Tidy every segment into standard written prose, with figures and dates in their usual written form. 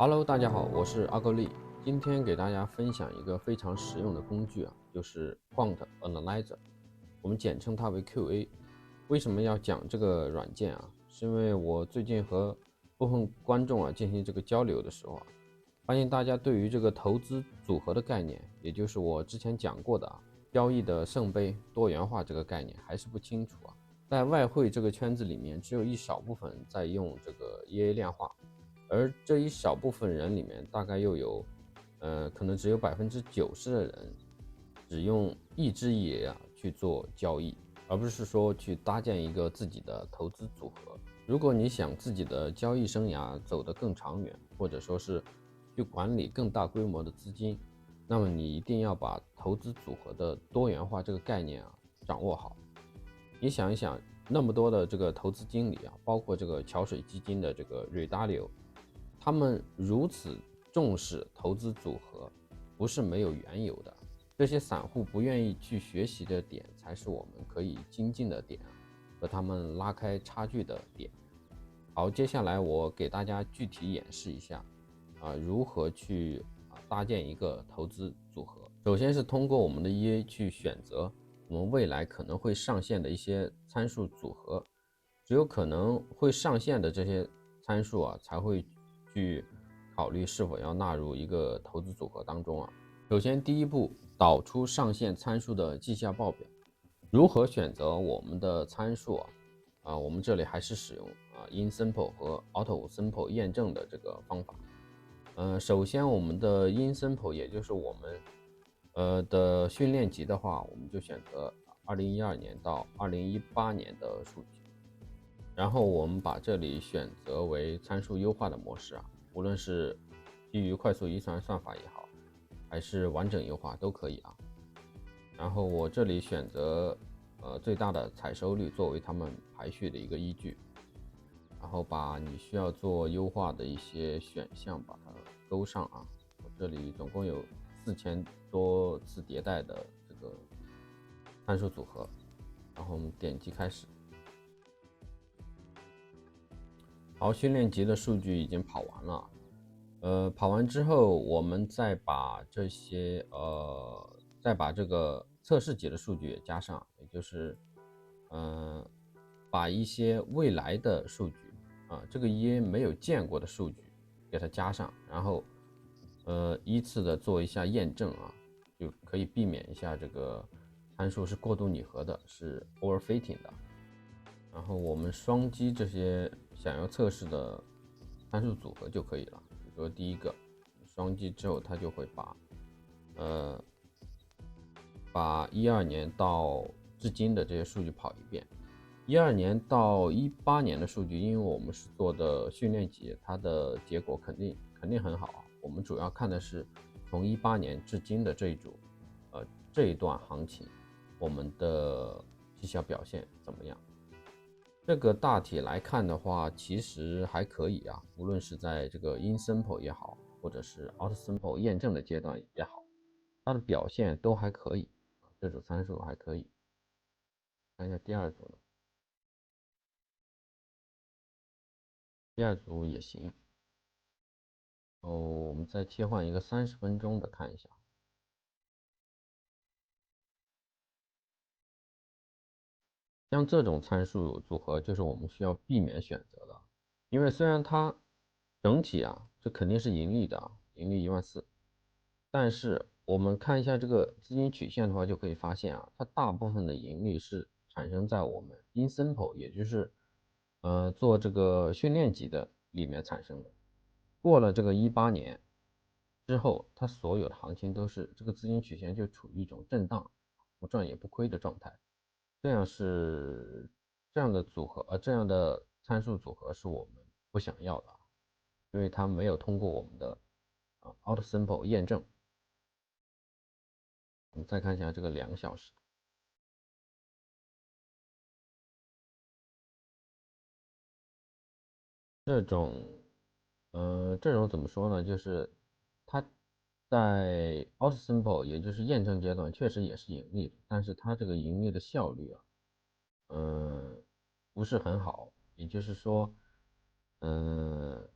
Hello，大家好，我是阿格力。今天给大家分享一个非常实用的工具啊，就是 Quant Analyzer，我们简称它为 QA。为什么要讲这个软件啊？是因为我最近和部分观众啊进行这个交流的时候啊，发现大家对于这个投资组合的概念，也就是我之前讲过的交易的圣杯多元化这个概念还是不清楚啊。在外汇这个圈子里面，只有一少部分在用这个 EA 量化。而这一少部分人里面，大概又有，可能只有90%的人只用一只爷啊去做交易，而不是说去搭建一个自己的投资组合。如果你想自己的交易生涯走得更长远，或者说是去管理更大规模的资金，那么你一定要把投资组合的多元化这个概念掌握好。你想一想，那么多的这个投资经理包括这个桥水基金的这个瑞达利欧，他们如此重视投资组合，不是没有缘由的。这些散户不愿意去学习的点，才是我们可以精进的点，和他们拉开差距的点。好，接下来我给大家具体演示一下，如何去搭建一个投资组合。首先是通过我们的 EA 去选择我们未来可能会上线的一些参数组合，只有可能会上线的这些参数才会去考虑是否要纳入一个投资组合当中。首先第一步，导出上线参数的绩效报表。如何选择我们的参数我们这里还是使用InSimple 和 AutoSimple 验证的这个方法。首先我们的 InSimple， 也就是我们的训练集的话，我们就选择2012年到2018年的数据。然后我们把这里选择为参数优化的模式无论是基于快速遗传算法也好，还是完整优化都可以然后我这里选择最大的采收率作为它们排序的一个依据，然后把你需要做优化的一些选项把它勾上我这里总共有4000多次迭代的这个参数组合，然后我们点击开始。好，训练集的数据已经跑完了，跑完之后，我们再把这些再把这个测试集的数据也加上，也就是把一些未来的数据这个 EA 没有见过的数据给它加上，然后依次的做一下验证就可以避免一下这个参数是过度拟合的，是 overfitting 的。然后我们双击这些想要测试的参数组合就可以了。比如说第一个，双击之后，它就会把12年到至今的这些数据跑一遍。12年到18年的数据，因为我们是做的训练集，它的结果肯定很好。我们主要看的是从18年至今的这一段行情，我们的绩效表现怎么样？这个大体来看的话，其实还可以无论是在这个 InSimple 也好，或者是 AutoSimple 验证的阶段也好，它的表现都还可以，这组参数还可以。看一下第二组呢，第二组也行。我们再切换一个30分钟的看一下。像这种参数组合就是我们需要避免选择的，因为虽然它整体这肯定是盈利的盈利14000，但是我们看一下这个资金曲线的话，就可以发现它大部分的盈利是产生在我们 InSimple， 也就是做这个训练集的里面产生的。过了这个18年之后，它所有的行情都是这个资金曲线就处于一种震荡，不赚也不亏的状态。这样的组合这样的参数组合是我们不想要的，因为它没有通过我们的AutoSimple 验证。我们再看一下这个2小时，这种这种怎么说呢？就是它在 AutoSimple 也就是验证阶段确实也是盈利的，但是它这个盈利的效率不是很好，也就是说，嗯，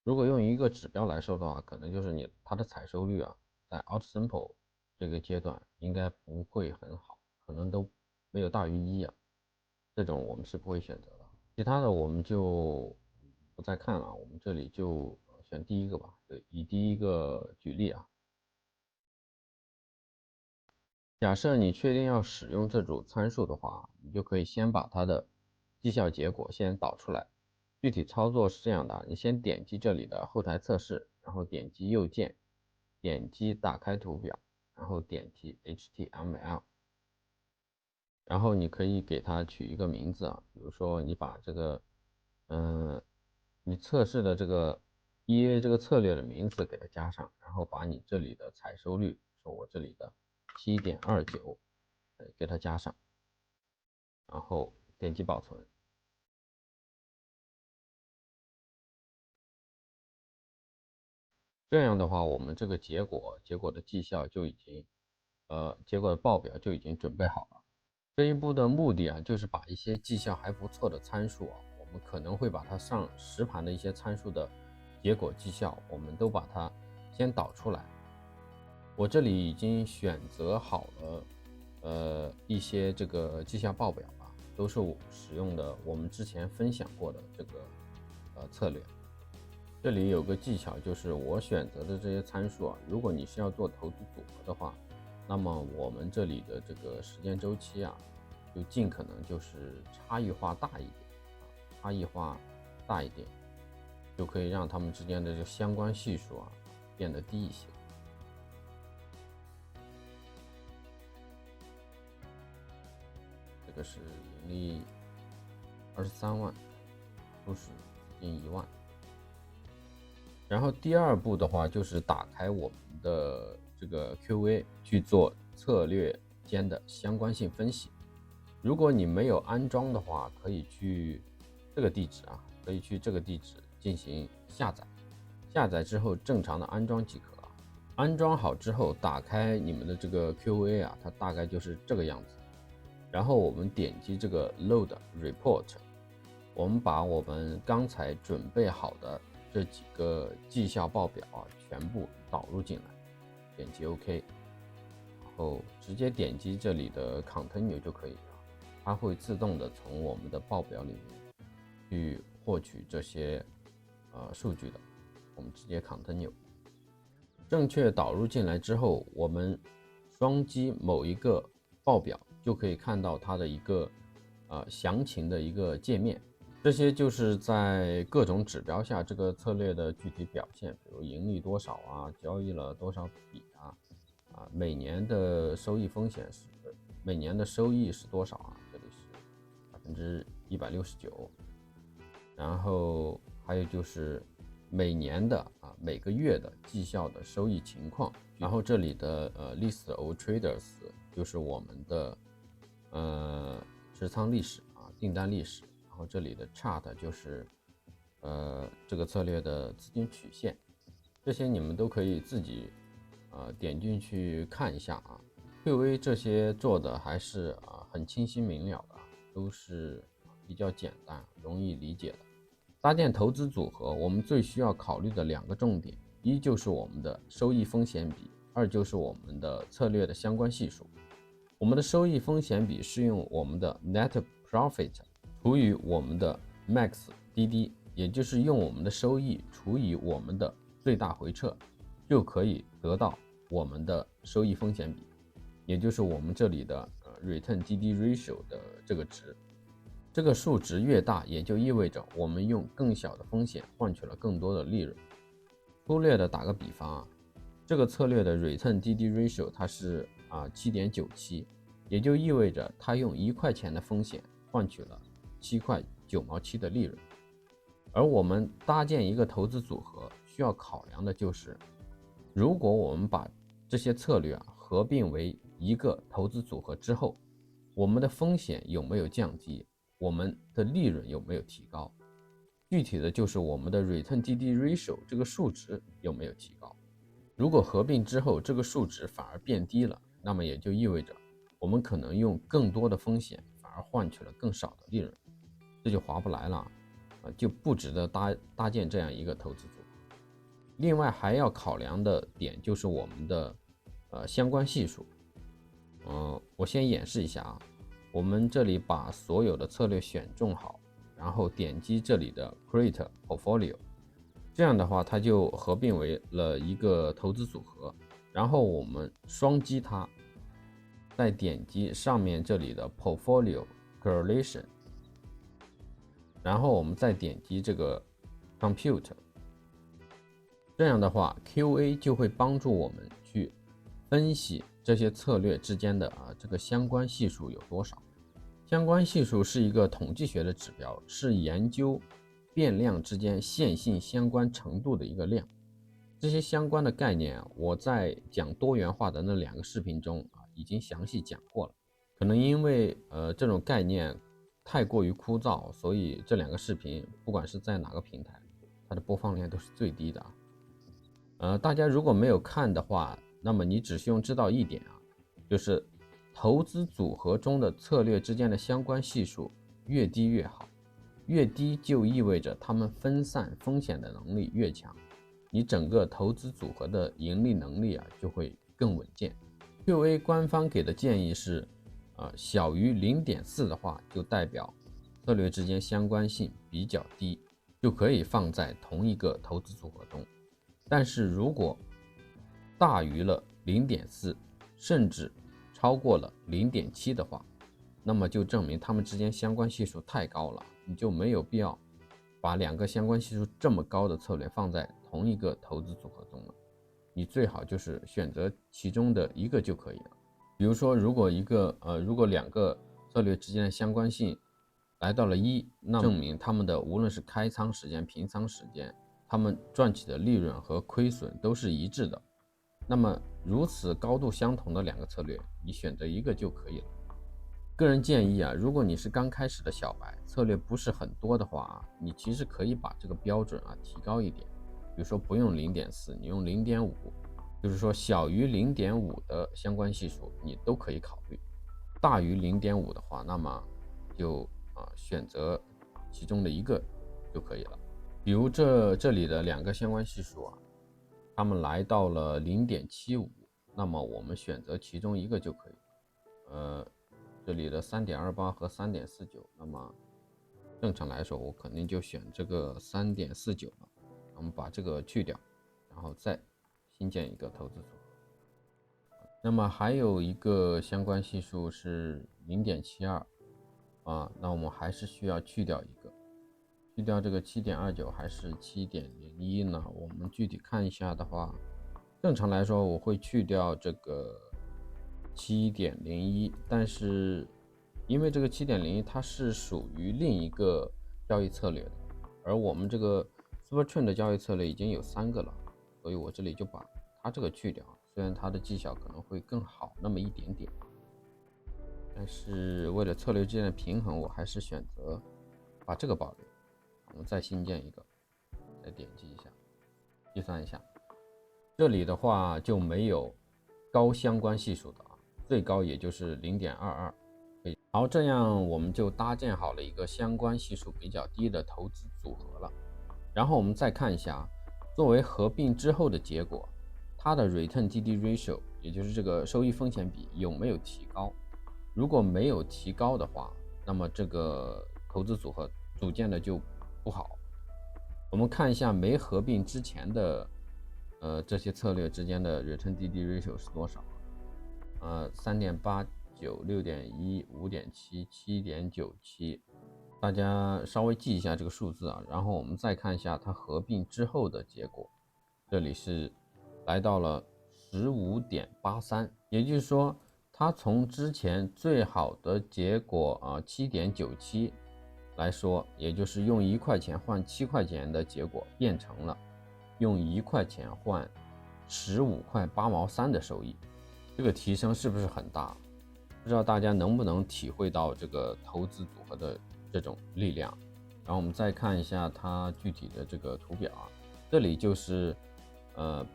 如果用一个指标来说的话，可能就是它的采收率啊，在 out sample 这个阶段应该不会很好，可能都没有大于1啊，这种我们是不会选择的。其他的我们就不再看了，我们这里就选第一个吧，以第一个举例啊。假设你确定要使用这组参数的话，你就可以先把它的绩效结果先导出来。具体操作是这样的，你先点击这里的后台测试，然后点击右键，点击打开图表，然后点击 HTML， 然后你可以给它取一个名字啊，比如说你把这个，你测试的这个 EA 这个策略的名字给它加上，然后把你这里的采收率，说我这里的 7.29，给它加上，然后点击保存。这样的话，我们这个结果的绩效就已经，结果的报表就已经准备好了。这一步的目的啊，就是把一些绩效还不错的参数啊，我们可能会把它上实盘的一些参数的结果绩效，我们都把它先导出来。我这里已经选择好了，一些这个绩效报表啊，都是我使用的我们之前分享过的这个策略。这里有个技巧，就是我选择的这些参数啊，如果你是要做投资组合的话，那么我们这里的这个时间周期啊，就尽可能就是差异化大一点，差异化大一点，就可以让它们之间的这个相关系数啊变得低一些。这个是盈利23万，初始资金1万。然后第二步的话，就是打开我们的这个 QA 去做策略间的相关性分析。如果你没有安装的话，可以去这个地址啊，可以去这个地址进行下载。下载之后正常的安装即可啊。安装好之后，打开你们的这个 QA 啊，它大概就是这个样子。然后我们点击这个 Load Report， 我们把我们刚才准备好的这几个绩效报表啊，全部导入进来，点击 OK， 然后直接点击这里的 Continue 就可以了，它会自动的从我们的报表里面去获取这些数据的，我们直接 Continue。正确导入进来之后，我们双击某一个报表，就可以看到它的一个详情的一个界面。这些就是在各种指标下这个策略的具体表现，比如盈利多少啊，交易了多少笔啊，每年的收益风险是每年的收益是多少啊？这里是169%，然后还有就是每年的每个月的绩效的收益情况，然后这里的list of traders 就是我们的持仓历史啊，订单历史。然后这里的 chart 就是这个策略的资金曲线，这些你们都可以自己点进去看一下啊。QA 这些做的还是很清晰明了的，都是比较简单容易理解的。搭建投资组合，我们最需要考虑的2个重点，一就是我们的收益风险比，二就是我们的策略的相关系数。我们的收益风险比是用我们的 net profit 除以我们的 max DD， 也就是用我们的收益除以我们的最大回撤，就可以得到我们的收益风险比，也就是我们这里的return DD ratio 的这个值。这个数值越大，也就意味着我们用更小的风险换取了更多的利润。粗略的打个比方啊，这个策略的 return DD ratio 它是7.97，也就意味着它用1块钱的风险换取了7块9毛7的利润。而我们搭建一个投资组合需要考量的就是，如果我们把这些策略合并为一个投资组合之后，我们的风险有没有降低，我们的利润有没有提高，具体的就是我们的 return DD ratio 这个数值有没有提高。如果合并之后这个数值反而变低了，那么也就意味着我们可能用更多的风险反而换取了更少的利润，这就划不来了，就不值得搭建这样一个投资组合。另外还要考量的点就是我们的相关系数。我先演示一下啊，我们这里把所有的策略选中好，然后点击这里的 Create Portfolio， 这样的话它就合并为了一个投资组合，然后我们双击它，再点击上面这里的 Portfolio Correlation， 然后我们再点击这个 Compute， 这样的话 QA 就会帮助我们去分析这些策略之间的这个相关系数有多少。相关系数是一个统计学的指标，是研究变量之间线性相关程度的一个量。这些相关的概念我在讲多元化的那2个视频中已经详细讲过了。可能因为这种概念太过于枯燥，所以这2个视频不管是在哪个平台，它的播放量都是最低的大家如果没有看的话，那么你只需要知道一点就是投资组合中的策略之间的相关系数越低越好，越低就意味着它们分散风险的能力越强，你整个投资组合的盈利能力就会更稳健。QA 官方给的建议是小于 0.4 的话，就代表策略之间相关性比较低，就可以放在同一个投资组合中。但是如果大于了 0.4 甚至超过了 0.7 的话，那么就证明它们之间相关系数太高了，你就没有必要把2个相关系数这么高的策略放在同一个投资组合中了。你最好就是选择其中的一个就可以了。比如说如果2个策略之间的相关性来到了1，那证明他们的无论是开仓时间、平仓时间，他们赚取的利润和亏损都是一致的。那么如此高度相同的2个策略，你选择一个就可以了。个人建议如果你是刚开始的小白，策略不是很多的话你其实可以把这个标准提高一点，比如说不用 0.4， 你用 0.5， 就是说小于 0.5 的相关系数你都可以考虑。大于 0.5 的话，那么就选择其中的一个就可以了。比如这里的2个相关系数它们来到了 0.75， 那么我们选择其中一个就可以。这里的 3.28 和 3.49， 那么正常来说我肯定就选这个 3.49 了。我们把这个去掉，然后再新建一个投资组合。那么还有一个相关系数是 0.72那我们还是需要去掉一个，去掉这个 7.29 还是 7.01 呢？我们具体看一下的话，正常来说我会去掉这个 7.01， 但是因为这个 7.01 它是属于另一个交易策略的，而我们这个 Supertrend 的交易策略已经有3个了，所以我这里就把它这个去掉，虽然它的绩效可能会更好那么一点点，但是为了策略之间的平衡，我还是选择把这个保留。我们再新建一个，再点击一下，计算一下，这里的话就没有高相关系数的最高也就是 0.22。好，这样我们就搭建好了一个相关系数比较低的投资组合了。然后我们再看一下，作为合并之后的结果，它的 Return TD Ratio， 也就是这个收益风险比有没有提高？如果没有提高的话，那么这个投资组合组建的就不好。我们看一下没合并之前的这些策略之间的 Return TD Ratio 是多少？3.89、6.1、5.7、7.97，大家稍微记一下这个数字然后我们再看一下它合并之后的结果，这里是来到了 15.83， 也就是说它从之前最好的结果7.97来说，也就是用1块钱换7块钱的结果，变成了用1块钱换15块8毛3的收益，这个提升是不是很大？不知道大家能不能体会到这个投资组合的这种力量。然后我们再看一下它具体的这个图表这里就是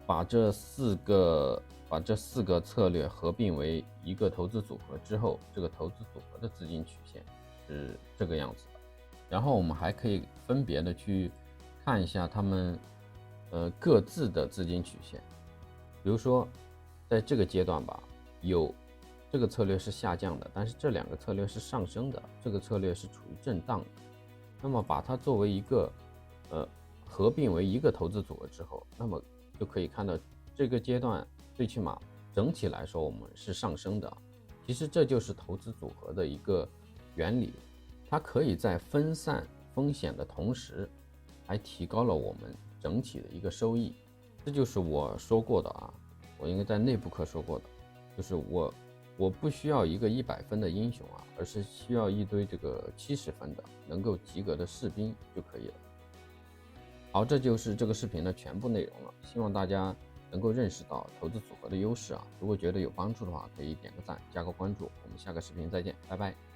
把这四个策略合并为一个投资组合之后，这个投资组合的资金曲线是这个样子的。然后我们还可以分别的去看一下它们各自的资金曲线。比如说，在这个阶段吧，有这个策略是下降的，但是这两个策略是上升的，这个策略是处于震荡的。那么把它作为一个合并为一个投资组合之后，那么就可以看到这个阶段最起码整体来说我们是上升的。其实这就是投资组合的一个原理，它可以在分散风险的同时，还提高了我们整体的一个收益。这就是我说过的啊，我应该在内部课说过的，就是我不需要一个100分的英雄啊，而是需要一堆这个70分的能够及格的士兵就可以了。好，这就是这个视频的全部内容了，希望大家能够认识到投资组合的优势啊。如果觉得有帮助的话，可以点个赞，加个关注。我们下个视频再见，拜拜。